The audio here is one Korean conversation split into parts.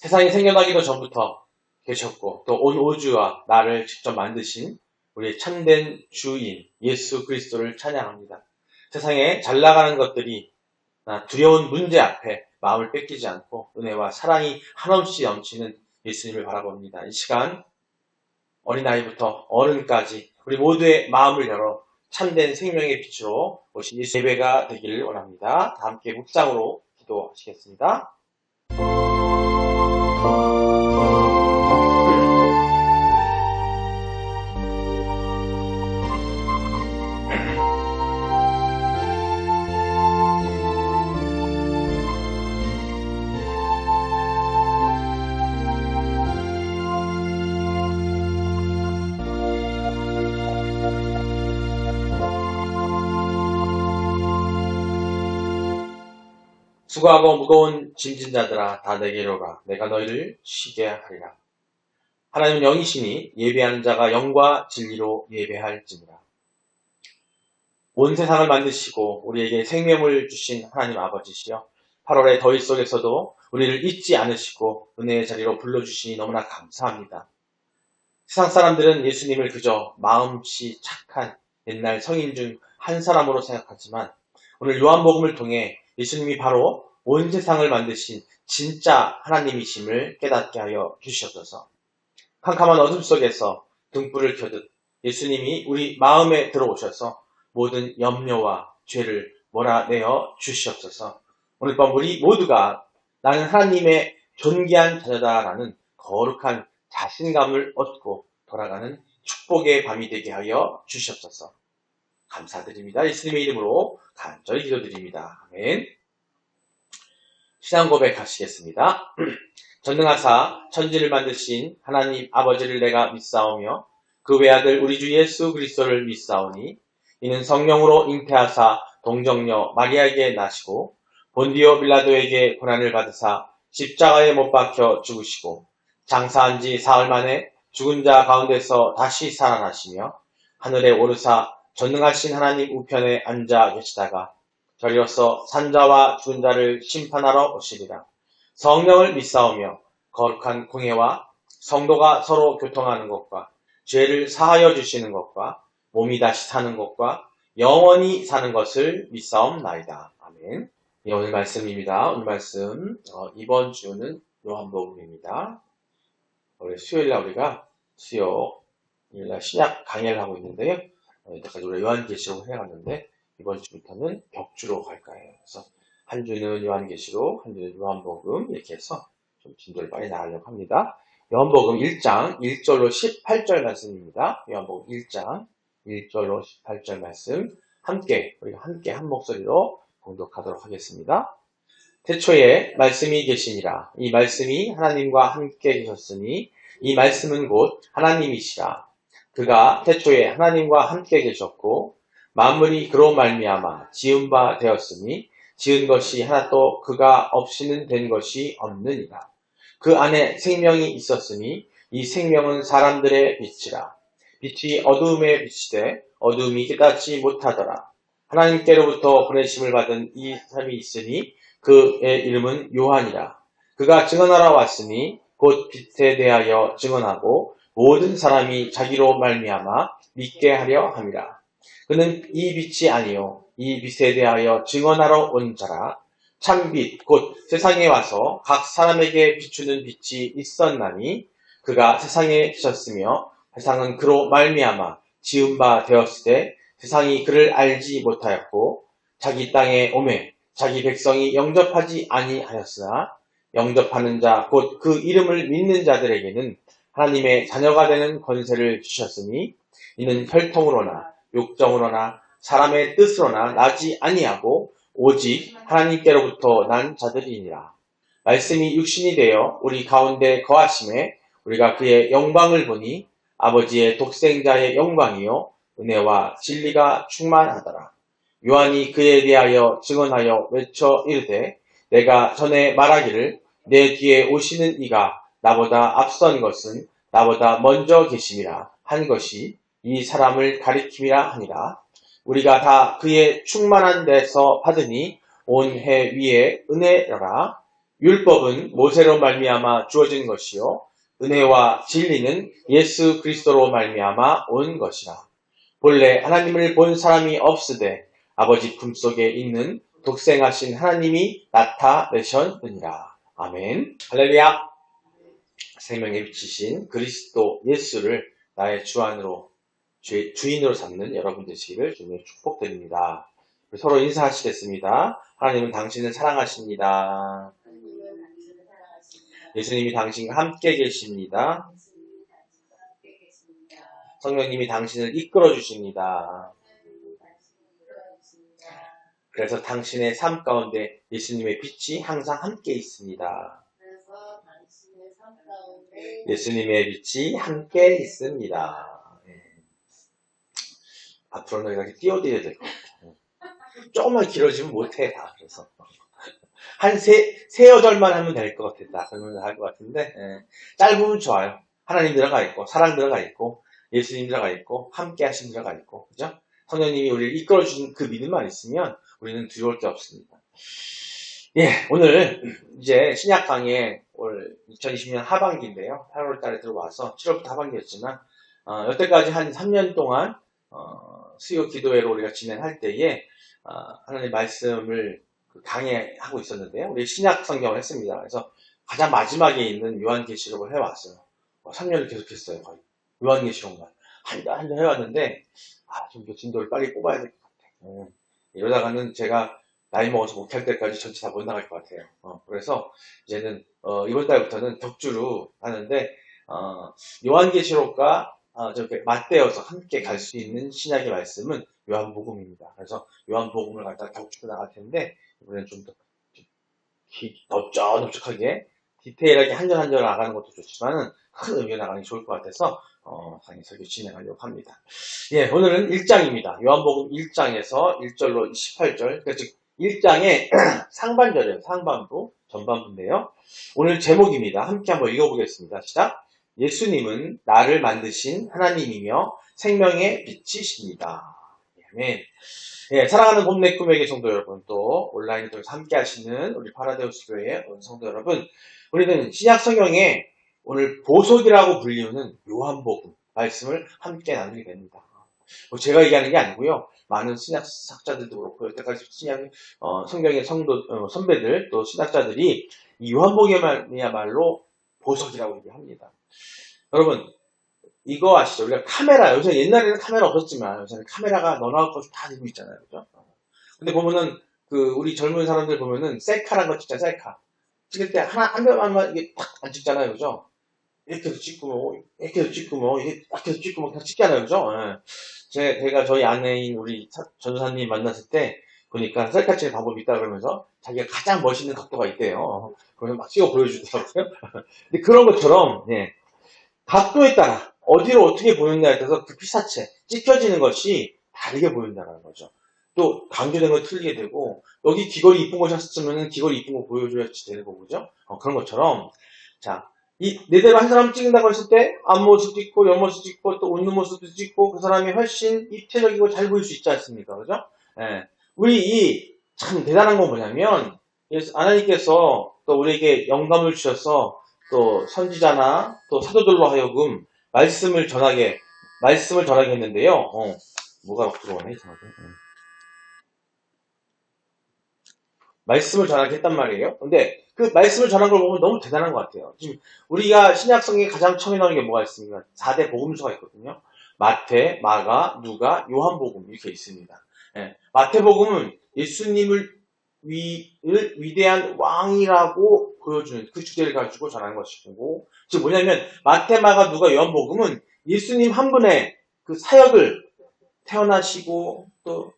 세상이 생겨나기도 전부터 계셨고 또 온 우주와 나를 직접 만드신 우리의 참된 주인 예수 그리스도를 찬양합니다. 세상에 잘 나가는 것들이 두려운 문제 앞에 마음을 뺏기지 않고 은혜와 사랑이 한없이 넘치는 예수님을 바라봅니다. 이 시간 어린아이부터 어른까지 우리 모두의 마음을 열어 참된 생명의 빛으로 오신 예수 예배가 되기를 원합니다. 다 함께 묵상으로 기도하시겠습니다. 수고하고 무거운 짐진 자들아 다 내게로 가 내가 너희를 쉬게 하리라. 하나님은 영이시니 예배하는 자가 영과 진리로 예배할지니라. 온 세상을 만드시고 우리에게 생명을 주신 하나님 아버지시여 8월의 더위 속에서도 우리를 잊지 않으시고 은혜의 자리로 불러주시니 너무나 감사합니다. 세상 사람들은 예수님을 그저 마음씨 착한 옛날 성인 중 한 사람으로 생각하지만 오늘 요한복음을 통해 예수님이 바로 온 세상을 만드신 진짜 하나님이심을 깨닫게 하여 주시옵소서. 캄캄한 어둠 속에서 등불을 켜듯 예수님이 우리 마음에 들어오셔서 모든 염려와 죄를 몰아내어 주시옵소서. 오늘 밤 우리 모두가 나는 하나님의 존귀한 자녀다라는 거룩한 자신감을 얻고 돌아가는 축복의 밤이 되게 하여 주시옵소서. 감사드립니다. 예수님의 이름으로 간절히 기도드립니다. 아멘. 신앙 고백하시겠습니다. 전능하사 천지를 만드신 하나님 아버지를 내가 믿사오며 그 외아들 우리 주 예수 그리스도를 믿사오니 이는 성령으로 잉태하사 동정녀 마리아에게 나시고 본디오 빌라도에게 고난을 받으사 십자가에 못 박혀 죽으시고 장사한 지 사흘 만에 죽은 자 가운데서 다시 살아나시며 하늘에 오르사 전능하신 하나님 우편에 앉아 계시다가 저리로서 산자와 죽은 자를 심판하러 오시리라. 성령을 믿사오며 거룩한 공회와 성도가 서로 교통하는 것과 죄를 사하여 주시는 것과 몸이 다시 사는 것과 영원히 사는 것을 믿사옵나이다. 아멘. 예, 오늘 말씀입니다. 오늘 말씀 이번 주는 요한복음입니다. 원래 수요일날 우리가 수요일날 신약 강의를 하고 있는데요. 이때까지 우리가 요한계시록을 해왔는데 이번 주부터는 격주로 갈 거예요. 그래서 한 주는 요한계시록, 한 주는 요한복음 이렇게 해서 좀 진도를 빨리 나가려고 합니다. 요한복음 1장 1절로 18절 말씀입니다. 요한복음 1장 1절로 18절 말씀 우리가 함께 한 목소리로 봉독하도록 하겠습니다. 태초에 말씀이 계시니라. 이 말씀이 하나님과 함께 계셨으니 이 말씀은 곧 하나님이시라. 그가 태초에 하나님과 함께 계셨고 만물이 그로 말미암아 지은 바 되었으니 지은 것이 하나도 그가 없이는 된 것이 없느니라. 그 안에 생명이 있었으니 이 생명은 사람들의 빛이라. 빛이 어두움에 비치되 어두움이 깨닫지 못하더라. 하나님께로부터 보내심을 받은 이 사람이 있으니 그의 이름은 요한이라. 그가 증언하러 왔으니 곧 빛에 대하여 증언하고 모든 사람이 자기로 말미암아 믿게 하려 함이라. 그는 이 빛이 아니요 이 빛에 대하여 증언하러 온 자라. 참빛 곧 세상에 와서 각 사람에게 비추는 빛이 있었나니 그가 세상에 계셨으며 세상은 그로 말미암아 지은 바 되었을 때 세상이 그를 알지 못하였고 자기 땅에 오매 자기 백성이 영접하지 아니하였으나 영접하는 자 곧 그 이름을 믿는 자들에게는 하나님의 자녀가 되는 권세를 주셨으니 이는 혈통으로나 육정으로나 사람의 뜻으로나 나지 아니하고 오직 하나님께로부터 난 자들이니라. 말씀이 육신이 되어 우리 가운데 거하심에 우리가 그의 영광을 보니 아버지의 독생자의 영광이요 은혜와 진리가 충만하더라. 요한이 그에 대하여 증언하여 외쳐 이르되 내가 전에 말하기를 내 뒤에 오시는 이가 나보다 앞선 것은 나보다 먼저 계심이라 한 것이 이 사람을 가리킴이라 하니라. 우리가 다 그의 충만한 데서 받으니 온 해 위에 은혜라. 율법은 모세로 말미암아 주어진 것이요 은혜와 진리는 예수 그리스도로 말미암아 온 것이라. 본래 하나님을 본 사람이 없으되 아버지 품속에 있는 독생하신 하나님이 나타내셨느니라. 아멘. 할렐루야. 생명의 빛이신 그리스도 예수를 나의 주인으로 삼는 여러분 되시기를 주님의 축복드립니다. 서로 인사하시겠습니다. 하나님은 당신을 사랑하십니다. 예수님이 당신과 함께 계십니다. 성령님이 당신을 이끌어 주십니다. 그래서 당신의 삶 가운데 예수님의 빛이 항상 함께 있습니다. 예수님의 빛이 함께 있습니다. 앞으로는 이렇게 띄워드려야 될 것 같아요. 조금만 길어지면 못해, 다. 그래서. 한 세 여절만 하면 될 것 같았다. 그러면 할 것 같은데, 짧으면 좋아요. 하나님 들어가 있고, 사랑 들어가 있고, 예수님 들어가 있고, 함께 하심 들어가 있고, 그죠? 성령님이 우리를 이끌어주신 그 믿음만 있으면 우리는 두려울 게 없습니다. 예, 오늘 이제 신약 강의 올 2020년 하반기인데요. 8월 달에 들어와서 7월부터 하반기였지만, 여태까지 한 3년 동안, 수요 기도회로 우리가 진행할 때에, 하나님의 말씀을 강의하고 있었는데요. 우리 신약 성경을 했습니다. 그래서 가장 마지막에 있는 요한계시록을 해왔어요. 3년을 계속했어요. 거의. 요한계시록만. 한 달 해왔는데, 좀 진도를 빨리 뽑아야 될 것 같아요. 이러다가는 제가 나이 먹어서 못할 때까지 전체 다 못 나갈 것 같아요. 그래서 이제는, 이번 달부터는 격주로 하는데, 요한계시록과 저렇게 맞대어서 함께 갈 수 있는 신약의 말씀은 요한복음입니다. 그래서 요한복음을 갖다가 격주로 나갈 텐데, 이번엔 좀 더 넓적하게 디테일하게 한 절 한 절 나가는 것도 좋지만은 큰 의미가 나가는 게 좋을 것 같아서 강의 설교 진행하려고 합니다. 예, 오늘은 1장입니다. 요한복음 1장에서 1절로 18절, 그러니까 즉 1장의 상반절이에요. 상반부, 전반부인데요. 오늘 제목입니다. 함께 한번 읽어보겠습니다. 시작. 예수님은 나를 만드신 하나님이며 생명의 빛이십니다. 아멘. 예, 사랑하는 봄내 꿈에게 성도 여러분, 또 온라인을 통해서 함께 하시는 우리 파라데우스 교회의 성도 여러분, 우리는 신약 성경에 오늘 보석이라고 불리우는 요한복음 말씀을 함께 나누게 됩니다. 제가 얘기하는 게 아니고요. 많은 신약 학자들도 그렇고 여태까지 신약 성경의 선배들 또 신학자들이 이 요한복음이야말로 보석이라고 얘기합니다. 여러분, 이거 아시죠? 우리가 카메라, 요새 옛날에는 카메라 없었지만 요새는 카메라가 너나 것다 들고 있잖아요. 그죠? 근데 보면은 우리 젊은 사람들 보면은 셀카란 거 찍잖아요. 셀카. 찍을 때 한 명만 이게 탁 안 찍잖아요. 그죠? 이렇게 해서 찍고 이렇게 해서 찍고 이렇게 해서 찍고 그냥 찍잖아요. 그죠? 제가 저희 아내인 우리 전사님 만났을 때 보니까 셀카 찍는 방법이 있다 그러면서 자기가 가장 멋있는 각도가 있대요. 그래서 막 찍어 보여주더라고요. 근데 그런 것처럼, 예, 각도에 따라 어디로 어떻게 보였냐에 따라서 그 피사체, 찍혀지는 것이 다르게 보인다는 거죠. 또 강조된 거 틀리게 되고, 여기 귀걸이 이쁜 거 샀으면 귀걸이 이쁜 거 보여줘야지 되는 거죠. 그런 것처럼, 자, 내대로 한 사람 찍는다고 했을 때 앞모습 찍고 옆모습 찍고 또 웃는 모습도 찍고 그 사람이 훨씬 입체적이고 잘 보일 수 있지 않습니까? 그죠? 예. 우리 참 대단한 건 뭐냐면, 하나님께서 또 우리에게 영감을 주셔서 또 선지자나 또 사도들로 하여금 말씀을 전하게 했는데요. 뭐가 막 들어오네, 이상하게. 말씀을 전하게 했단 말이에요. 근데 그 말씀을 전한 걸 보면 너무 대단한 것 같아요. 지금 우리가 신약성경에 가장 처음에 나오는 게 뭐가 있습니까? 4대 복음서가 있거든요. 마태, 마가, 누가, 요한복음 이렇게 있습니다. 예. 마태복음은 예수님을 위대한 왕이라고 보여주는 그 주제를 가지고 전하는 것이고, 즉 뭐냐면 마태, 마가, 누가, 요한복음은 예수님 한 분의 그 사역을 태어나시고 또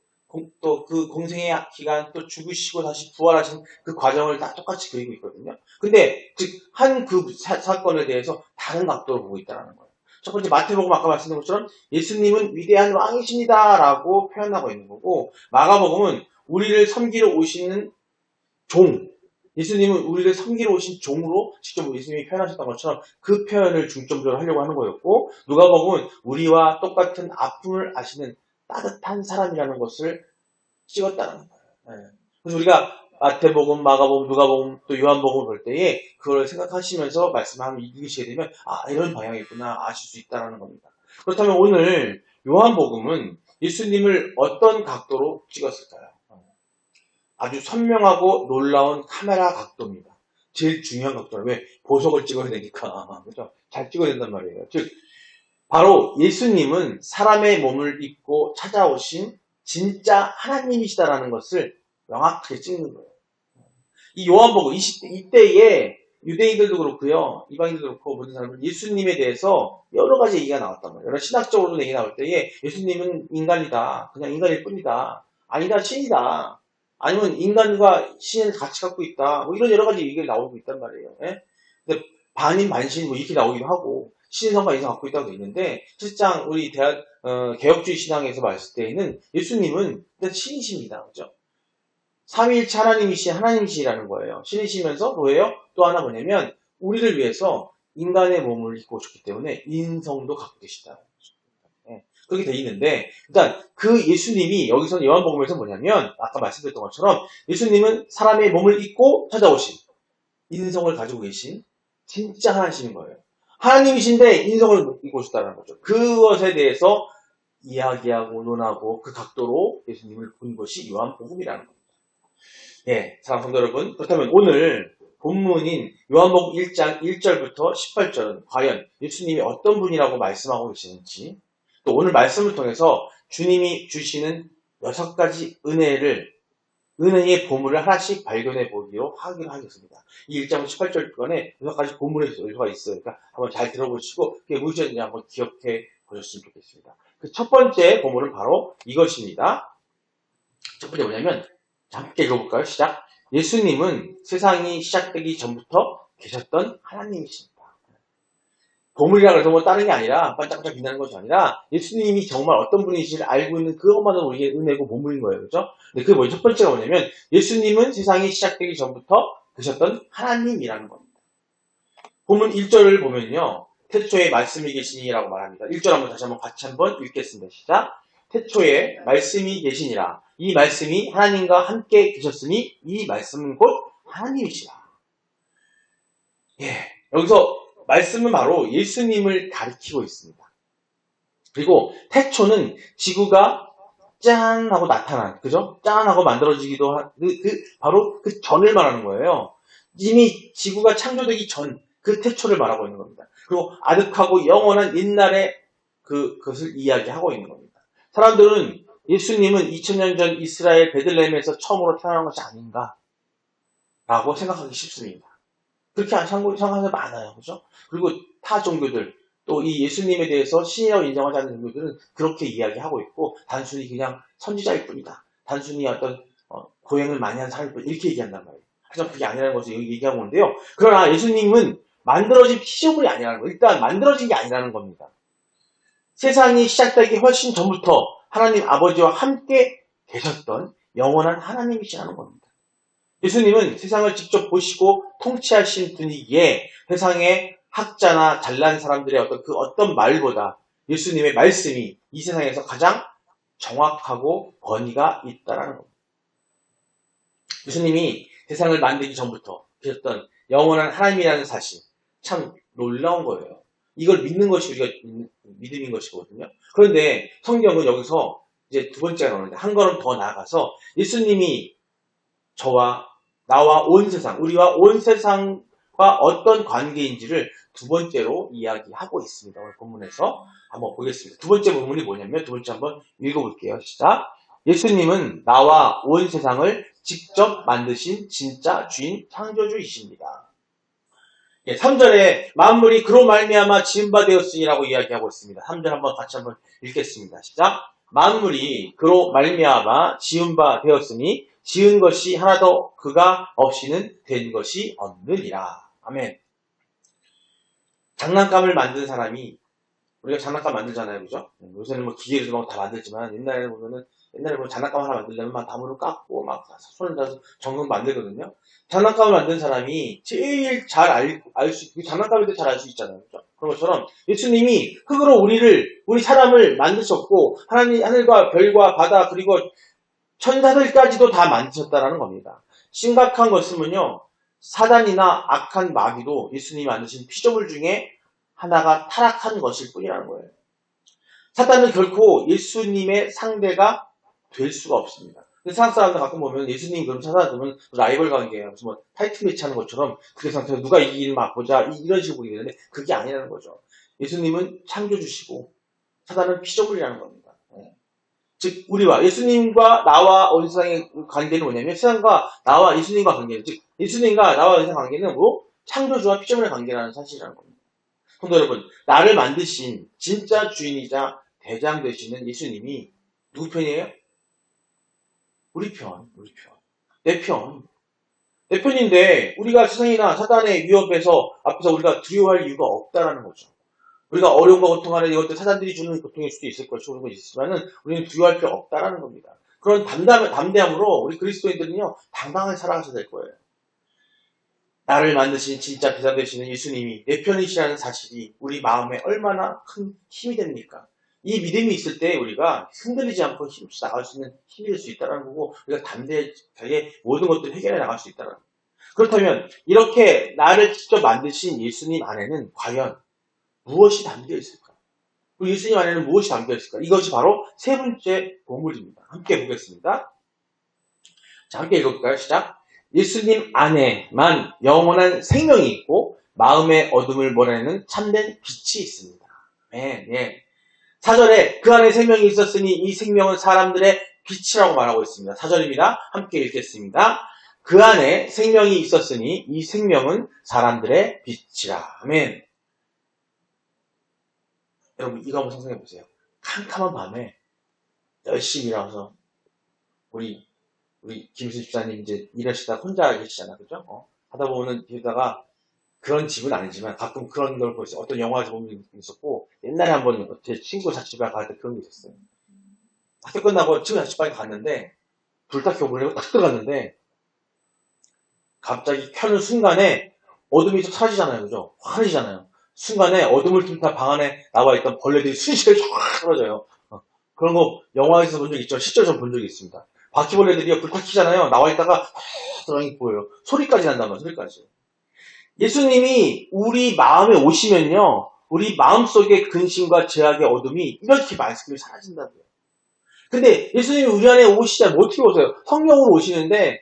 그 공생의 기간 또 죽으시고 다시 부활하신 그 과정을 다 똑같이 그리고 있거든요. 근데 즉 한 그 사건에 대해서 다른 각도로 보고 있다는 거예요. 첫 번째 마태복음 아까 말씀드린 것처럼 예수님은 위대한 왕이십니다라고 표현하고 있는 거고, 마가복음은 우리를 섬기러 오시는 종, 예수님은 우리를 섬기러 오신 종으로 직접 예수님이 표현하셨던 것처럼 그 표현을 중점적으로 하려고 하는 거였고, 누가복음은 우리와 똑같은 아픔을 아시는 따뜻한 사람이라는 것을 찍었다는 거예요. 그래서 우리가 마태복음, 마가복음, 누가복음, 또 요한복음 볼 때에 그걸 생각하시면서 말씀을 읽으시게 되면 이런 방향이구나 아실 수 있다는 겁니다. 그렇다면 오늘 요한복음은 예수님을 어떤 각도로 찍었을까요? 아주 선명하고 놀라운 카메라 각도입니다. 제일 중요한 각도는 왜? 보석을 찍어야 되니까. 그렇죠? 잘 찍어야 된단 말이에요. 즉 바로 예수님은 사람의 몸을 입고 찾아오신 진짜 하나님이시다라는 것을 명확하게 찍는 거예요. 이 요한복음 이때에 유대인들도 그렇고요, 이방인들도 그렇고 모든 사람들 예수님에 대해서 여러 가지 얘기가 나왔단 말이에요. 여러 신학적으로도 얘기 나올 때에 예수님은 인간이다, 그냥 인간일 뿐이다, 아니다 신이다, 아니면 인간과 신을 같이 갖고 있다, 뭐 이런 여러 가지 얘기가 나오고 있단 말이에요. 예? 근데 반인 반신 뭐 이렇게 나오기도 하고 신성과 인성 갖고 있다고 돼 있는데 실상 우리 개혁주의 신앙에서 봤을 때에는 예수님은 일단 신이십니다. 그죠? 삼위일체 하나님이신 하나님이시라는 거예요. 신이시면서 뭐예요? 또 하나 뭐냐면 우리를 위해서 인간의 몸을 입고 오셨기 때문에 인성도 갖고 계시다. 네, 그렇게 돼 있는데 일단 그 예수님이 여기서 요한복음에서 뭐냐면 아까 말씀드렸던 것처럼 예수님은 사람의 몸을 입고 찾아오신 인성을 가지고 계신 진짜 하나님이신 거예요. 하나님이신데 인성을 입고 오셨다는 거죠. 그것에 대해서 이야기하고 논하고 그 각도로 예수님을 본 것이 요한복음이라는 겁니다. 예, 사랑하는 성도 여러분, 그렇다면 오늘 본문인 요한복음 1장 1절부터 18절은 과연 예수님이 어떤 분이라고 말씀하고 계시는지, 또 오늘 말씀을 통해서 주님이 주시는 6가지 은혜의 보물을 하나씩 발견해 보기로 하기로 하겠습니다. 이 1장 18절권에 6가지 보물의 요소가 있어요. 그러니까 한번 잘 들어보시고 그게 무엇이었는지 한번 기억해 보셨으면 좋겠습니다. 그 첫 번째 보물은 바로 이것입니다. 첫 번째 뭐냐면 함께 읽어볼까요? 시작. 예수님은 세상이 시작되기 전부터 계셨던 하나님이십니다. 보물이라 그래서 뭐 다른 게 아니라 반짝반짝 빛나는 것이 아니라 예수님이 정말 어떤 분이신지를 알고 있는 그것만으로 우리에게 은혜고 보물인 거예요. 그렇죠? 근데 그게 첫 번째가 뭐냐면 예수님은 세상이 시작되기 전부터 계셨던 하나님이라는 겁니다. 본문 1절을 보면요. 태초에 말씀이 계시니라고 말합니다. 1절 한번 다시 한번 같이 한번 읽겠습니다. 시작. 태초에 말씀이 계시니라. 이 말씀이 하나님과 함께 계셨으니 이 말씀은 곧 하나님이시라. 예, 여기서 말씀은 바로 예수님을 가리키고 있습니다. 그리고 태초는 지구가 짠 하고 나타난, 그죠? 짠 하고 만들어지기도 한, 바로 그 전을 말하는 거예요. 이미 지구가 창조되기 전 그 태초를 말하고 있는 겁니다. 그리고 아득하고 영원한 옛날의 그것을 이야기하고 있는 겁니다. 사람들은 예수님은 2000년 전 이스라엘 베들레헴에서 처음으로 태어난 것이 아닌가 라고 생각하기 쉽습니다. 그렇게 생각하는 사람이 많아요. 그죠? 그리고 타 종교들, 또 이 예수님에 대해서 신이라고 인정하지 않는 종교들은 그렇게 이야기하고 있고 단순히 그냥 선지자일 뿐이다. 단순히 어떤 고행을 많이 한 사람일 뿐 이렇게 얘기한단 말이에요. 하지만 그게 아니라는 것을 여기 얘기하고 있는데요. 그러나 예수님은 만들어진 피조물이 아니라는 거예요. 일단 만들어진 게 아니라는 겁니다. 세상이 시작되기 훨씬 전부터 하나님 아버지와 함께 계셨던 영원한 하나님이시라는 겁니다. 예수님은 세상을 직접 보시고 통치하신 분이기에 세상의 학자나 잘난 사람들의 어떤 말보다 예수님의 말씀이 이 세상에서 가장 정확하고 권위가 있다는 겁니다. 예수님이 세상을 만들기 전부터 계셨던 영원한 하나님이라는 사실, 참 놀라운 거예요. 이걸 믿는 것이 우리가 믿음인 것이거든요. 그런데 성경은 여기서 이제 두 번째가 나오는데 한 걸음 더 나아가서 예수님이 나와 온 세상, 우리와 온 세상과 어떤 관계인지를 두 번째로 이야기하고 있습니다. 오늘 본문에서 한번 보겠습니다. 두 번째 본문이 뭐냐면, 두 번째 한번 읽어볼게요. 시작. 예수님은 나와 온 세상을 직접 만드신 진짜 주인 창조주이십니다. 3절에 만물이 그로 말미암아 지은 바 되었으니라고 이야기하고 있습니다. 3절 한번 같이 한번 읽겠습니다. 시작. 만물이 그로 말미암아 지은 바 되었으니 지은 것이 하나도 그가 없이는 된 것이 없느니라. 아멘. 장난감을 만든 사람이, 우리가 장난감 만들잖아요. 그죠? 요새는 뭐 기계로 막 다 만들지만 옛날에 보면 장난감 하나 만들려면 막 나무를 깎고 막 손을 다서 정성 만들거든요. 장난감을 만든 사람이 제일 잘 알 수, 장난감에 대해 잘 알 수 있잖아요. 그죠? 그런 것처럼 예수님이 흙으로 우리 사람을 만드셨고 하나님, 하늘과 별과 바다 그리고 천사들까지도 다 만드셨다라는 겁니다. 심각한 것은요, 사단이나 악한 마귀도 예수님이 만드신 피조물 중에 하나가 타락한 것일 뿐이라는 거예요. 사단은 결코 예수님의 상대가 될 수가 없습니다. 세상 사람들 가끔 보면 예수님 그럼 사단 그러면 라이벌 관계예요. 무슨 뭐 타이틀 매치 하는 것처럼 그게 상태에서 누가 이기는 맛보자 이런 식으로 얘기하는데 그게 아니라는 거죠. 예수님은 창조주시고 사단은 피조물이라는 겁니다. 즉 우리와 예수님과 나와 온 세상의 관계는 뭐냐면 세상과 나와 예수님과 관계는 즉 예수님과 나와 세상 관계는 뭐 창조주와 피조물의 관계라는 사실이라는 겁니다. 성도 여러분, 나를 만드신 진짜 주인이자 대장 되시는 예수님이 누구 편이에요? 우리 편. 내 편. 내 편인데 우리가 세상이나 사단의 위협에서 앞에서 우리가 두려워할 이유가 없다라는 거죠. 우리가 어려움과 고통하는 이것들 사단들이 주는 고통일 수도 있을 것이고 그런 거 있지만은 우리는 두려워할 필요 없다라는 겁니다. 그런 담대함으로 우리 그리스도인들은요 당당하게 살아가셔야 될 거예요. 나를 만드신 진짜 대장 되시는 예수님이 내 편이시라는 사실이 우리 마음에 얼마나 큰 힘이 됩니까? 이 믿음이 있을 때 우리가 흔들리지 않고 힘없이 나갈 수 있는 힘이 될 수 있다는 거고 우리가 담대하게 모든 것들을 해결해 나갈 수 있다는 거예요. 그렇다면 이렇게 나를 직접 만드신 예수님 안에는 과연 무엇이 담겨 있을까? 그리고 예수님 안에는 무엇이 담겨 있을까? 이것이 바로 세 번째 보물입니다. 함께 보겠습니다. 자, 함께 읽어볼까요? 시작. 예수님 안에만 영원한 생명이 있고 마음의 어둠을 몰아내는 참된 빛이 있습니다. 네. 4절에 그 안에 생명이 있었으니 이 생명은 사람들의 빛이라고 말하고 있습니다. 4절입니다. 함께 읽겠습니다. 그 안에 생명이 있었으니 이 생명은 사람들의 빛이라. 아멘. 여러분 이거 한번 상상해 보세요. 캄캄한 밤에 열심히 일어나서 우리 김수 집사님 이제 일하시다 혼자 계시잖아, 그죠? 하다 보면은 이러다가 그런 집은 아니지만 가끔 그런 걸 볼 수 있어요. 어떤 영화에서 보는 게 있었고 옛날에 한번 제 친구 자취방에 갈 때 그런 게 있었어요. 학교 끝나고 친구 자취방에 갔는데 불 딱 켜보려고 딱 들어갔는데 갑자기 켜는 순간에 어둠이 좀 사라지잖아요, 그죠? 환해지잖아요. 순간에 어둠을 틈타 방 안에 나와 있던 벌레들이 순식간에 쫙 사라져요. 그런 거 영화에서 본 적 있죠? 실제로 전 본 적이 있습니다. 바퀴벌레들이 불 딱 켜잖아요. 나와 있다가 들어가는 게 보여요. 소리까지 난단 말이에요, 소리까지. 예수님이 우리 마음에 오시면요. 우리 마음속의 근심과 죄악의 어둠이 이렇게 말씀이 사라진다고요. 근데 예수님이 우리 안에 오시자면 어떻게 오세요? 성령으로 오시는데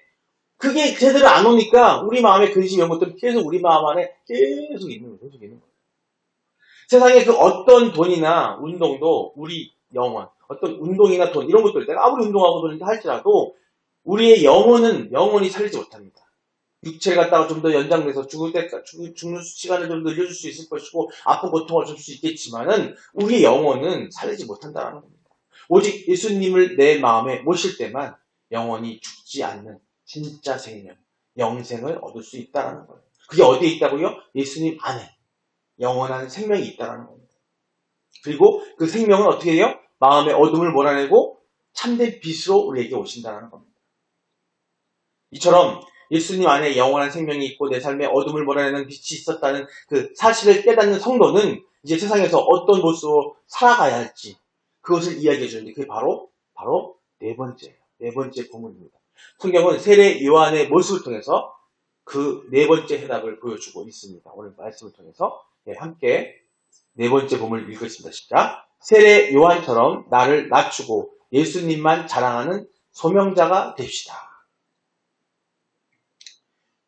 그게 제대로 안 오니까 우리 마음의 근심 이런 것들은 계속 우리 마음 안에 계속 있는 거예요. 세상에 그 어떤 돈이나 운동도 우리 영혼, 어떤 운동이나 돈 이런 것들 내가 아무리 운동하고 돈을 할지라도 우리의 영혼이 살리지 못합니다. 육체를 갖다가 좀 더 연장돼서 죽는 시간을 좀 늘려줄 수 있을 것이고 아픈 고통을 줄 수 있겠지만은 우리의 영혼은 살리지 못한다는 겁니다. 오직 예수님을 내 마음에 모실 때만 영혼이 죽지 않는 진짜 생명, 영생을 얻을 수 있다는 거예요. 그게 어디에 있다고요? 예수님 안에 영원한 생명이 있다는 겁니다. 그리고 그 생명은 어떻게 해요? 마음의 어둠을 몰아내고 참된 빛으로 우리에게 오신다는 겁니다. 이처럼 예수님 안에 영원한 생명이 있고 내 삶에 어둠을 몰아내는 빛이 있었다는 그 사실을 깨닫는 성도는 이제 세상에서 어떤 모습으로 살아가야 할지 그것을 이야기해 주는데 그게 바로 네 번째 부분입니다. 성경은 세례 요한의 모습을 통해서 그 네 번째 해답을 보여주고 있습니다. 오늘 말씀을 통해서 함께 네 번째 부분을 읽겠습니다. 시작. 세례 요한처럼 나를 낮추고 예수님만 자랑하는 소명자가 됩시다.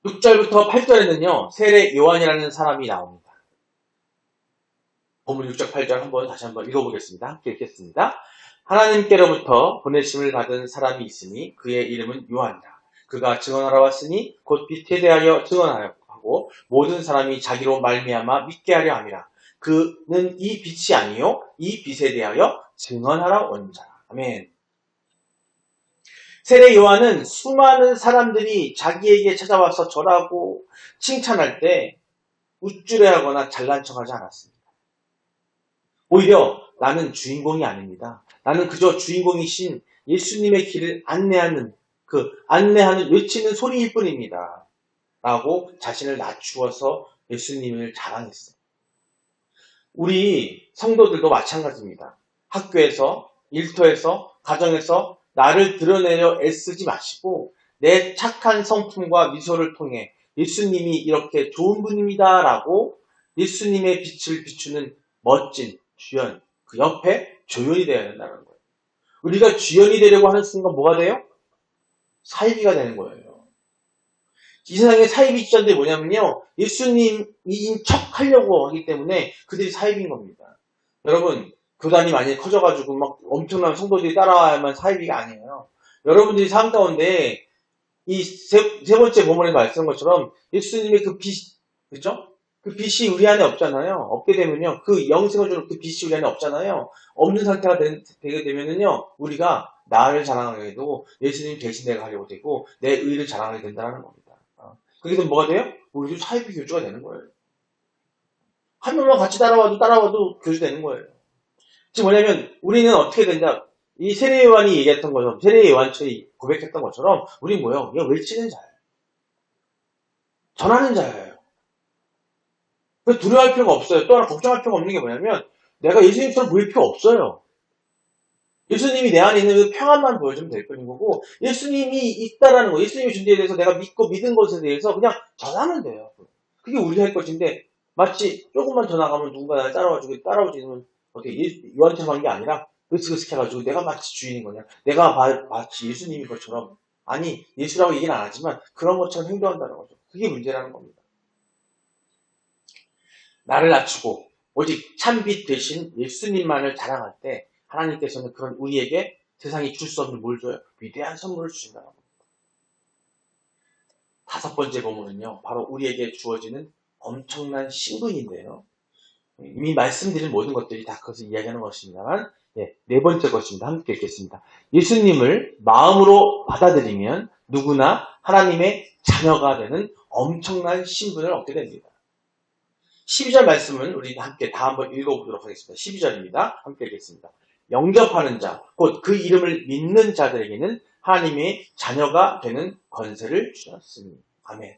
6절부터 8절에는요. 세례 요한이라는 사람이 나옵니다. 본문 6절 8절 다시 한번 읽어보겠습니다. 함께 읽겠습니다. 하나님께로부터 보내심을 받은 사람이 있으니 그의 이름은 요한이라. 그가 증언하러 왔으니 곧 빛에 대하여 증언하고 모든 사람이 자기로 말미암아 믿게 하려 함이라. 그는 이 빛이 아니요 이 빛에 대하여 증언하러 온 자라. 아멘. 세례 요한은 수많은 사람들이 자기에게 찾아와서 절하고 칭찬할 때 우쭐해하거나 잘난 척하지 않았습니다. 오히려 나는 주인공이 아닙니다. 나는 그저 주인공이신 예수님의 길을 안내하는 외치는 소리일 뿐입니다. 라고 자신을 낮추어서 예수님을 자랑했어요. 우리 성도들도 마찬가지입니다. 학교에서, 일터에서, 가정에서 나를 드러내려 애쓰지 마시고 내 착한 성품과 미소를 통해 예수님이 이렇게 좋은 분입니다라고 예수님의 빛을 비추는 멋진 주연, 그 옆에 조연이 되어야 된다는 거예요. 우리가 주연이 되려고 하는 순간 뭐가 돼요? 사이비가 되는 거예요. 이 세상에 사이비 주자들이 뭐냐면요, 예수님인 척 하려고 하기 때문에 그들이 사이비인 겁니다. 여러분, 교단이 많이 커져가지고 막 엄청난 성도들이 따라와야만 사이비가 아니에요. 여러분들이 삶 가운데 이 세 번째 본문에 말씀한 것처럼 예수님의 그 빛, 그죠? 그 빛이 우리 안에 없잖아요. 없게 되면요, 그 영생을 주는 그 빛이 우리 안에 없잖아요. 없는 상태가 되게 되면은요, 우리가 나를 자랑하게 되고 예수님 대신 내가 하려고 되고 내 의를 자랑하게 된다는 겁니다. 그게 되면 뭐가 돼요? 우리도 사이비 교주가 되는 거예요. 한 명만 같이 따라와도 교주 되는 거예요. 지금 뭐냐면 우리는 어떻게 된다? 이 세례 요한이 얘기했던 것처럼, 세례 요한처럼 고백했던 것처럼 우리 뭐예요? 그냥 외치는 자예요. 전하는 자예요. 그래서 두려워할 필요가 없어요. 또 하나 걱정할 필요가 없는 게 뭐냐면 내가 예수님처럼 보일 필요 없어요. 예수님이 내 안에 있는 그 평안만 보여주면 될 뿐인 거고, 예수님이 있다라는 거, 예수님의 존재에 대해서 내가 믿고 믿은 것에 대해서 그냥 전하면 돼요. 그게 우리가 할 것인데, 마치 조금만 더 나가면 누군가 나를 따라오지는 어떻게 요한처럼 한 게 아니라 으슥으슥 해가지고 내가 마치 주인인 거냐, 내가 마치 예수님인 것처럼, 아니 예수라고 얘기는 안 하지만 그런 것처럼 행동한다는 거죠. 그게 문제라는 겁니다. 나를 낮추고 오직 참빛 대신 예수님만을 자랑할 때 하나님께서는 그런 우리에게 세상이 줄 수 없는 뭘 줘요? 위대한 선물을 주신다는 겁니다. 다섯 번째 본문은요, 바로 우리에게 주어지는 엄청난 신분인데요. 이미 말씀드린 모든 것들이 다 그것을 이야기하는 것입니다만, 네 번째 것입니다. 함께 읽겠습니다. 예수님을 마음으로 받아들이면 누구나 하나님의 자녀가 되는 엄청난 신분을 얻게 됩니다. 12절 말씀은 우리 함께 다 한번 읽어보도록 하겠습니다. 12절입니다. 함께 읽겠습니다. 영접하는 자, 곧 그 이름을 믿는 자들에게는 하나님의 자녀가 되는 권세를 주셨으니. 아멘.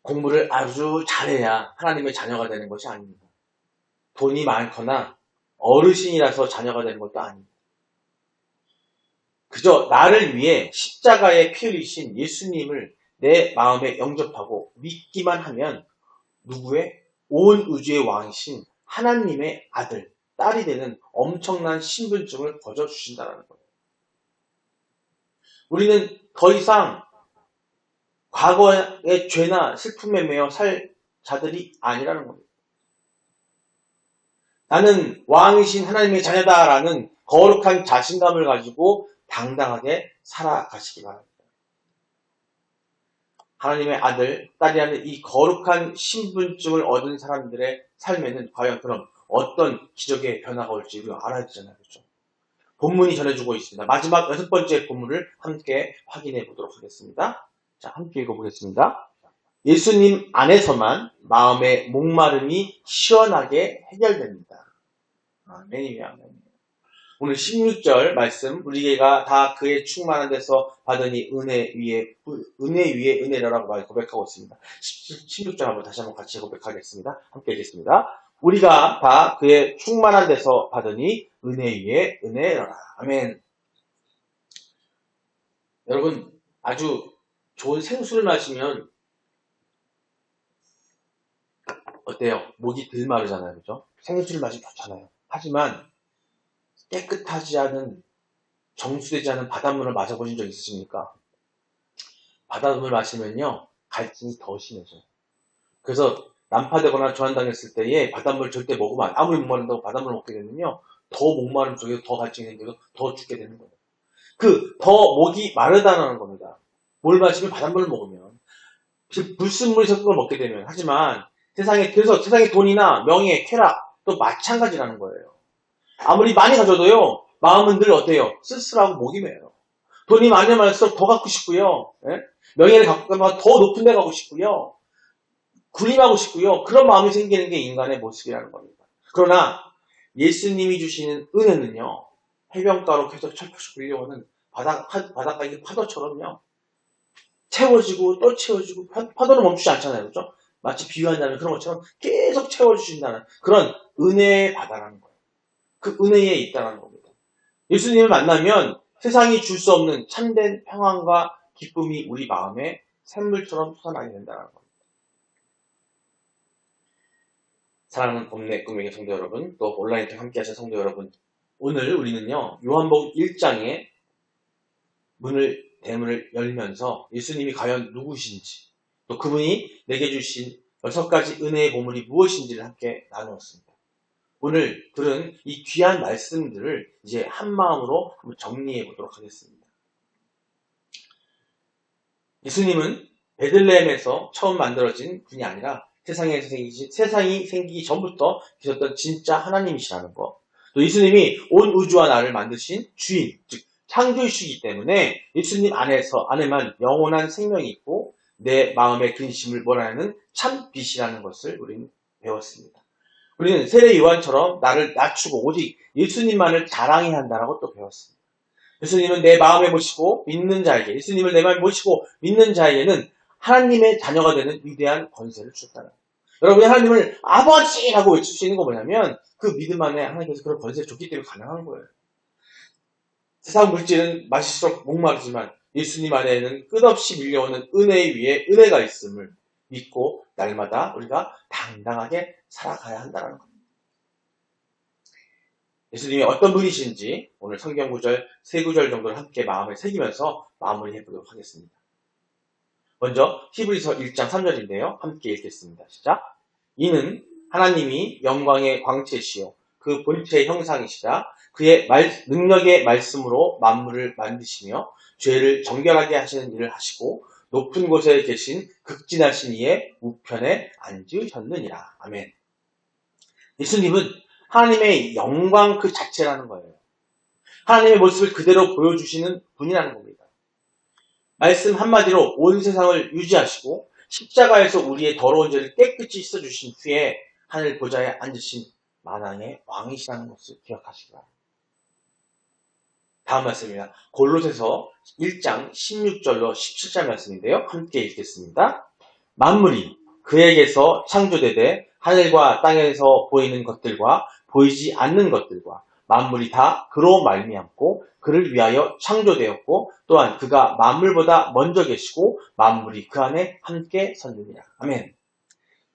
공부를 아주 잘해야 하나님의 자녀가 되는 것이 아닙니다. 돈이 많거나 어르신이라서 자녀가 되는 것도 아닙니다. 그저 나를 위해 십자가에 피 흘리신 예수님을 내 마음에 영접하고 믿기만 하면 누구의? 온 우주의 왕이신 하나님의 아들, 딸이 되는 엄청난 신분증을 거저주신다는 거예요. 우리는 더 이상 과거의 죄나 슬픔에 매여 살 자들이 아니라는 겁니다. 나는 왕이신 하나님의 자녀다라는 거룩한 자신감을 가지고 당당하게 살아가시기 바랍니다. 하나님의 아들, 딸이라는 이 거룩한 신분증을 얻은 사람들의 삶에는 과연 그럼 어떤 기적의 변화가 올지 우리가 알아야 되잖아요. 그렇죠? 본문이 전해주고 있습니다. 마지막 6번째 본문을 함께 확인해 보도록 하겠습니다. 자, 함께 읽어보겠습니다. 예수님 안에서만 마음의 목마름이 시원하게 해결됩니다. 아멘이며 아멘. 오늘 16절 말씀, 우리가 다 그의 충만한 데서 받으니 은혜 위에 은혜라고 고백하고 있습니다. 16절 한번 다시 한번 같이 고백하겠습니다. 함께 읽겠습니다. 우리가 다 그의 충만한 데서 받으니 은혜 위에 은혜라. 아멘. 여러분, 아주 좋은 생수를 마시면 어때요? 목이 덜 마르잖아요. 그죠? 생수를 마시면 좋잖아요. 하지만 깨끗하지 않은, 정수되지 않은 바닷물을 마셔보신 적 있으십니까? 바닷물 마시면요, 갈증이 더 심해져요. 그래서 난파되거나 조한당했을 때에 바닷물 절대 먹으면 아무리 목마른다고 바닷물 먹게 되면요, 더 목마름 속에서 더 갈증이 생겨서 더 죽게 되는 거예요. 더 목이 마르다는 겁니다. 뭘 마시면 바닷물을 먹으면. 불순물이 섞은 걸 먹게 되면. 하지만 그래서 세상의 돈이나 명예, 쾌락 또 마찬가지라는 거예요. 아무리 많이 가져도요, 마음은 늘 어때요? 쓸쓸하고 목이 메요. 돈이 많으면 많을수록 더 갖고 싶고요. 명예를 갖고 가면 더 높은 데 가고 싶고요. 군림하고 싶고요. 그런 마음이 생기는 게 인간의 모습이라는 겁니다. 그러나 예수님이 주시는 은혜는요, 해변가로 계속 철철 불려오는 바닷가 있는 파도처럼요, 채워지고 또 채워지고, 파도는 멈추지 않잖아요. 그렇죠? 마치 비유한다면 그런 것처럼 계속 채워주신다는 그런 은혜의 바다라는 거예요. 그 은혜에 있다는 겁니다. 예수님을 만나면 세상이 줄 수 없는 참된 평안과 기쁨이 우리 마음에 샘물처럼 솟아나게 된다는 겁니다. 사랑하는 봄내 꿈의 성도 여러분, 또 온라인 통 함께 하신 성도 여러분, 오늘 우리는요, 요한복음 1장의 대문을 열면서 예수님이 과연 누구신지, 또 그분이 내게 주신 6가지 은혜의 보물이 무엇인지를 함께 나누었습니다. 오늘 들은 이 귀한 말씀들을 이제 한 마음으로 한번 정리해 보도록 하겠습니다. 예수님은 베들레헴에서 처음 만들어진 분이 아니라 세상이 생기기 전부터 계셨던 진짜 하나님이시라는 것. 또 예수님이 온 우주와 나를 만드신 주인, 즉 창조이시기 때문에 예수님 안에만 영원한 생명이 있고 내 마음의 근심을 몰아내는 참 빛이라는 것을 우리는 배웠습니다. 우리는 세례 요한처럼 나를 낮추고 오직 예수님만을 자랑해야 한다고 또 배웠습니다. 예수님은 내 마음에 모시고 믿는 자에게, 예수님을 내 마음에 모시고 믿는 자에게는 하나님의 자녀가 되는 위대한 권세를 주셨다는 거예요. 여러분이 하나님을 아버지라고 외칠 수 있는 거 뭐냐면 그 믿음 안에 하나님께서 그런 권세를 줬기 때문에 가능한 거예요. 세상 물질은 마실수록 목마르지만 예수님 안에는 끝없이 밀려오는 은혜 위에 은혜가 있음을 믿고 날마다 우리가 당당하게 살아가야 한다는 겁니다. 예수님이 어떤 분이신지 오늘 성경 구절 3구절 정도를 함께 마음에 새기면서 마무리해 보도록 하겠습니다. 먼저 히브리서 1장 3절인데요. 함께 읽겠습니다. 시작. 이는 하나님이 영광의 광채시요 그 본체의 형상이시라 그의 능력의 말씀으로 만물을 만드시며 죄를 정결하게 하시는 일을 하시고 높은 곳에 계신 극진하신 이의 우편에 앉으셨느니라. 아멘. 예수님은 하나님의 영광 그 자체라는 거예요. 하나님의 모습을 그대로 보여주시는 분이라는 겁니다. 말씀 한마디로 온 세상을 유지하시고 십자가에서 우리의 더러운 죄를 깨끗이 씻어주신 후에 하늘 보좌에 앉으신 만왕의 왕이시라는 것을 기억하시기 바랍니다. 다음 말씀입니다. 골로새서 1장 16절로 17절 말씀인데요. 함께 읽겠습니다. 만물이 그에게서 창조되되 하늘과 땅에서 보이는 것들과 보이지 않는 것들과 만물이 다 그로 말미암고 그를 위하여 창조되었고 또한 그가 만물보다 먼저 계시고 만물이 그 안에 함께 섰느니라. 아멘.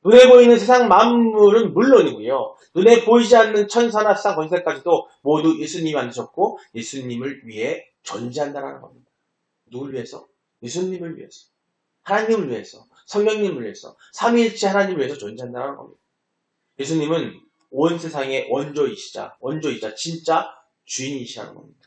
눈에 보이는 세상 만물은 물론이고요. 눈에 보이지 않는 천사나 세상 권세까지도 모두 예수님이 만드셨고 예수님을 위해 존재한다는 겁니다. 누굴 위해서? 예수님을 위해서. 하나님을 위해서. 성령님을 위해서. 삼위일체 하나님을 위해서 존재한다는 겁니다. 예수님은 온 세상의 원조이자 진짜 주인이시라는 겁니다.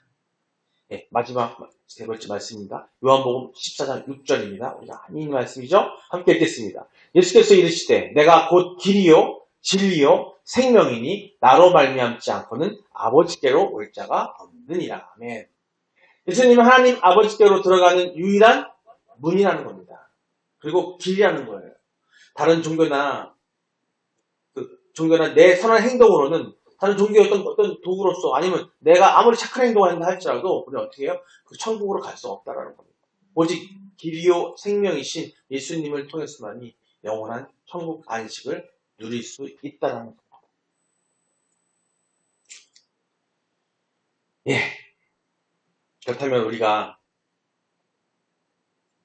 네, 마지막 3번째 말씀입니다. 요한복음 14장 6절입니다. 우리가 한인 말씀이죠. 함께 읽겠습니다. 예수께서 이르시되 내가 곧 길이요 진리요 생명이니 나로 말미암지 않고는 아버지께로 올 자가 없느니라. 아멘. 예수님은 하나님 아버지께로 들어가는 유일한 문이라는 겁니다. 그리고 길이라는 거예요. 다른 종교나 내 선한 행동으로는 다른 종교의 어떤 도구로서 아니면 내가 아무리 착한 행동을 한다 할지라도 우리는 어떻게 해요? 그 천국으로 갈 수 없다라는 겁니다. 오직 길이요 생명이신 예수님을 통해서만이 영원한 천국 안식을 누릴 수 있다라는 겁니다. 예. 그렇다면 우리가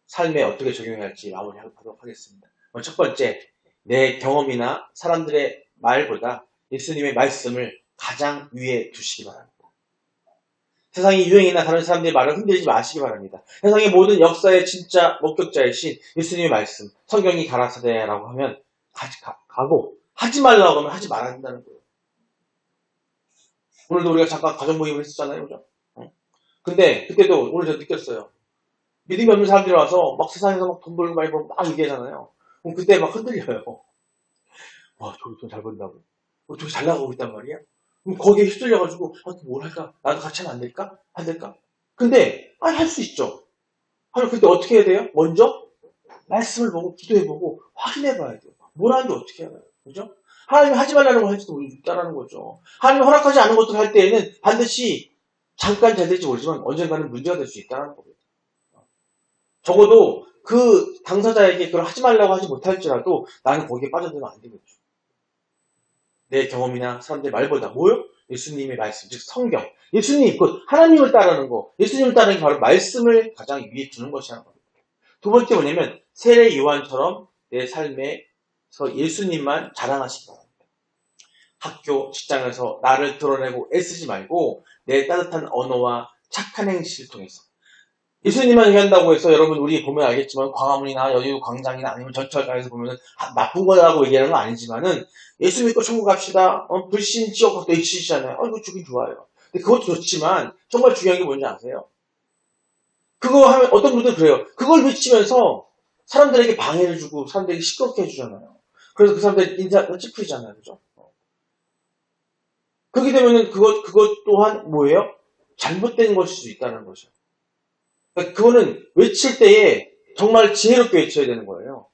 삶에 어떻게 적용해야 할지 마무리하도록 하겠습니다. 첫 번째, 내 경험이나 사람들의 말보다 예수님의 말씀을 가장 위에 두시기 바랍니다. 세상의 유행이나 다른 사람들의 말을 흔들지 마시기 바랍니다. 세상의 모든 역사의 진짜 목격자이신 예수님의 말씀, 성경이 가라사대라고 하면 가고 하지 말라고 하면 하지 말아야 된다는 거예요. 오늘도 우리가 잠깐 가정 모임을 했었잖아요. 그죠? 근데 그때도 오늘 저 느꼈어요. 믿음이 없는 사람들이 와서 막 세상에서 막 돈 벌고 많이 벌고 막 얘기하잖아요. 그럼 그때 막 흔들려요. 와, 저기 돈 잘 번다고. 저기 잘 나가고 있단 말이야? 그럼 거기에 휩쓸려가지고, 뭘 할까? 나도 같이 하면 안 될까? 안 될까? 근데, 할 수 있죠. 하면 그때 어떻게 해야 돼요? 먼저, 말씀을 보고, 기도해보고, 확인해봐야 돼요. 뭘 하는지 어떻게 알아요? 그죠? 하나님이 하지 말라는 걸 할지도 있다라는 거죠. 하나님이 허락하지 않은 것들을 할 때에는 반드시 잠깐 잘 될지 모르지만 언젠가는 문제가 될 수 있다는 겁니다. 적어도 그 당사자에게 그걸 하지 말라고 하지 못할지라도 나는 거기에 빠져들면 안 되겠죠. 내 경험이나 사람들의 말보다 뭐요? 예수님의 말씀, 즉 성경. 예수님, 곧 하나님을 따르는 거, 예수님을 따르는 게 바로 말씀을 가장 위에 두는 것이라는 겁니다. 두 번째 뭐냐면 세례 요한처럼 내 삶에서 예수님만 자랑하시기 바랍니다. 학교, 직장에서 나를 드러내고 애쓰지 말고 내 따뜻한 언어와 착한 행실을 통해서 예수님만 얘기한다고 해서 여러분 우리 보면 알겠지만 광화문이나 여의도 광장이나 아니면 전철가에서 보면 나쁜 거라고 얘기하는 건 아니지만은 예수 믿고 천국 갑시다. 불신 지옥 외치시잖아요. 이거 좋긴 좋아요. 근데 그것도 좋지만 정말 중요한 게 뭔지 아세요? 그거 하면 어떤 분들은 그래요. 그걸 외치면서 사람들에게 방해를 주고 사람들에게 시끄럽게 해주잖아요. 그래서 그 사람들 인자 찌푸리잖아요. 그죠? 그렇게 되면은 그것 또한 뭐예요? 잘못된 것일 수 있다는 거죠. 그러니까 그거는 외칠 때에 정말 지혜롭게 외쳐야 되는 거예요.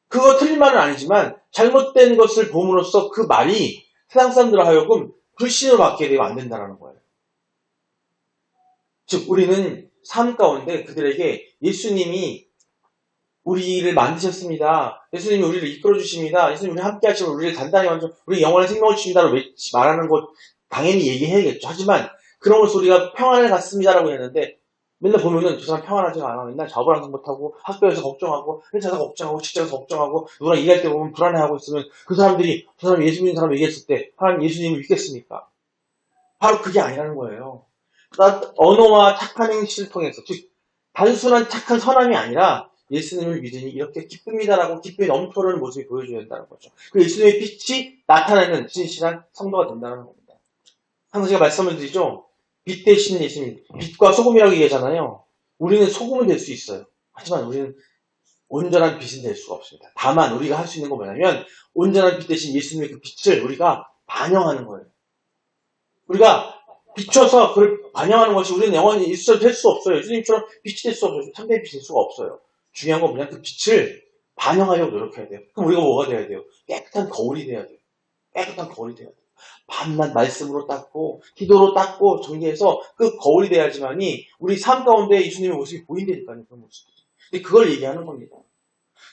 그거 틀린 말은 아니지만 잘못된 것을 봄으로써 그 말이 세상 사람들로 하여금 불신으로 받게 되면 안 된다는 거예요. 즉 우리는 삶 가운데 그들에게 예수님이 우리를 만드셨습니다. 예수님이 우리를 이끌어 주십니다. 예수님이 우리 함께 하시고 우리를 단단히 완전 우리 영원한 생명을 주신다고 말하는 것 당연히 얘기해야겠죠. 하지만 그런 것을 우리가 평안을 갖습니다라고 했는데 맨날 보면은 저 사람 평안하지가 않아. 맨날 작업을 하지 못하고 학교에서 걱정하고 회사에서 걱정하고 직장에서 걱정하고 누구랑 일할 때 보면 불안해하고 있으면 그 사람들이 저 사람이 예수 믿는 사람 얘기했을 때 하나님 예수님을 믿겠습니까? 바로 그게 아니라는 거예요. 언어와 착한 행실을 통해서 즉 단순한 착한 선함이 아니라 예수님을 믿으니 이렇게 기쁩니다라고 기쁨이 넘쳐나는 모습이 보여줘야 된다는 거죠. 그 예수님의 빛이 나타나는 진실한 성도가 된다는 겁니다. 항상 제가 말씀을 드리죠. 빛 대신 예수님, 빛과 소금이라고 얘기하잖아요. 우리는 소금은 될 수 있어요. 하지만 우리는 온전한 빛은 될 수가 없습니다. 다만 우리가 할 수 있는 건 뭐냐면 온전한 빛 대신 예수님의 그 빛을 우리가 반영하는 거예요. 우리가 비춰서 그걸 반영하는 것이 우리는 영원히 예수처럼 될 수 없어요. 예수님처럼 빛이 될 수 없어요. 참된 빛이 될 수가 없어요. 중요한 건 뭐냐? 그 빛을 반영하려고 노력해야 돼요. 그럼 우리가 뭐가 돼야 돼요? 깨끗한 거울이 돼야 돼요. 깨끗한 거울이 돼야 돼요. 밤낮 말씀으로 닦고 기도로 닦고 정리해서 그 거울이 돼야지만이 우리 삶 가운데 예수님의 모습이 보인다니까요. 그런 모습이. 근데 그걸 얘기하는 겁니다.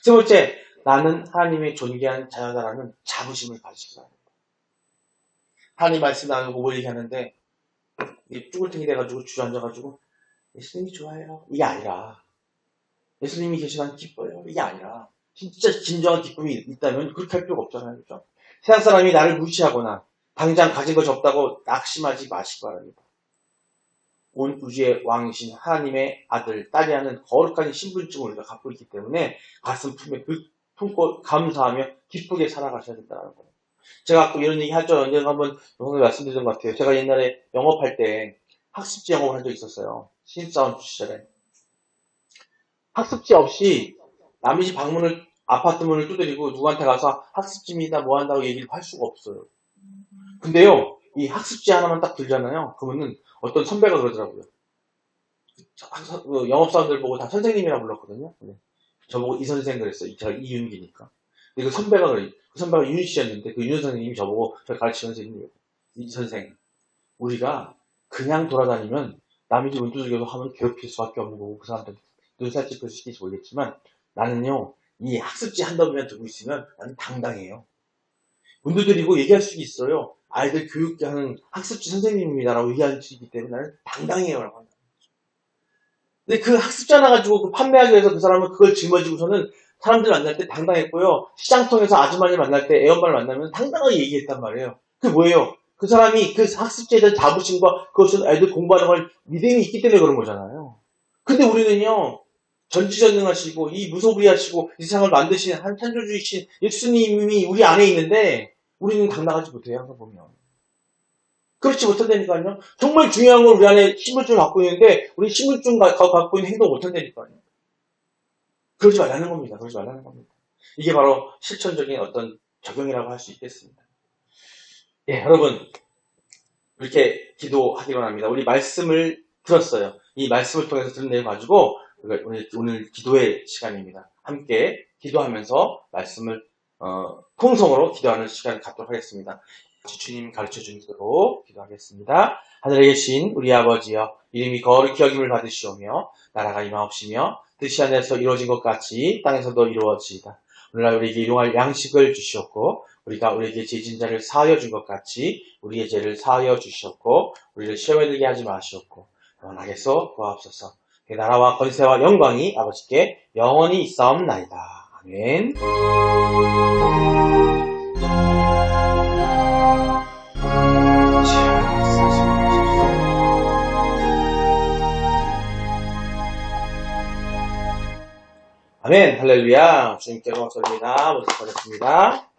세 번째, 나는 하나님의 존귀한 자녀다라는 자부심을 가지기 바랍니다. 하나님 말씀 나누고 뭘 얘기하는데 쭈글탱이 돼가지고 주저앉아가지고 예수님이 좋아해요. 이게 아니라 예수님이 계시면 기뻐요. 이게 아니라 진짜 진정한 기쁨이 있다면 그렇게 할 필요가 없잖아요. 그렇죠? 세상 사람이 나를 무시하거나 당장 가진 것이 없다고 낙심하지 마시기 바랍니다. 온 우주의 왕이신 하나님의 아들, 딸이 하는 거룩한 신분증을 우리가 갖고 있기 때문에 가슴 품고 감사하며 기쁘게 살아가셔야 된다는 거예요. 제가 아까 이런 얘기 할 줄 언젠가 한번 영상에 말씀드린 것 같아요. 제가 옛날에 영업할 때 학습지 영업을 한 적이 있었어요. 신입사원 시절에. 학습지 없이 남의 집 아파트 문을 두드리고 누구한테 가서 학습지입니다 뭐 한다고 얘기를 할 수가 없어요. 근데요, 이 학습지 하나만 딱 들잖아요. 그러면은 어떤 선배가 그러더라고요. 영업사원들 보고 다 선생님이라고 불렀거든요. 네. 저보고 이 선생 그랬어요. 제가 이윤기니까. 근데 그 선배가 그래요. 그 선배가 윤 씨였는데 그 윤 선생님이 저보고 저를 가르치는 선생님이에요. 이 선생, 우리가 그냥 돌아다니면 남의 집 문 두들겨서 하면 괴롭힐 수밖에 없는 거고 그 사람들 눈살 찌푸려 시킬지 모르겠지만 나는요, 이 학습지 한 더미만 두고 있으면 나는 당당해요. 문 두드리고 얘기할 수 있어요. 아이들 교육하는 학습지 선생님입니다라고 얘기할 수 있기 때문에 나는 당당해요. 라고 합니다. 근데 그 학습지 하나 가지고 그 판매하기 위해서 그 사람은 그걸 짊어지고서는 사람들 만날 때 당당했고요. 시장통에서 아주머니 만날 때 애엄마를 만나면 당당하게 얘기했단 말이에요. 그게 뭐예요? 그 사람이 그 학습지에 대한 자부심과 그것은 애들 공부하는 걸 믿음이 있기 때문에 그런 거잖아요. 근데 우리는요, 전지전능하시고 이 무소부리하시고 이 세상을 만드신 한 창조주이신 예수님이 우리 안에 있는데 우리는 당당하지 못해요. 항상 보면. 그렇지 못한다니까요. 정말 중요한 건 우리 안에 신분증을 갖고 있는데 우리 신분증 갖고 있는 행동을 못한다니까요. 그러지 말라는 겁니다. 그러지 말라는 겁니다. 이게 바로 실천적인 어떤 적용이라고 할 수 있겠습니다. 예, 여러분 이렇게 기도하기로 합니다. 우리 말씀을 들었어요. 이 말씀을 통해서 들은 내용 가지고 오늘 기도의 시간입니다. 함께 기도하면서 말씀을 통성으로 기도하는 시간을 갖도록 하겠습니다. 주님 가르쳐준 대로 기도하겠습니다. 하늘에 계신 우리 아버지여, 이름이 거룩히 여김을 받으시오며 나라가 임하옵시며 뜻이 하늘에서 이루어진 것 같이 땅에서도 이루어지이다. 오늘날 우리에게 일용할 양식을 주시옵고 우리가 우리에게 죄진자를 사하여 준 것 같이 우리의 죄를 사하여 주셨고 우리를 시험에 들게 하지 마시옵고 원하겠소 구하옵소서. 그 나라와 권세와 영광이 아버지께 영원히 있사옵나이다. 아멘. 아멘. 할렐루야. 주님께 감사드립니다. 모두 받았습니다.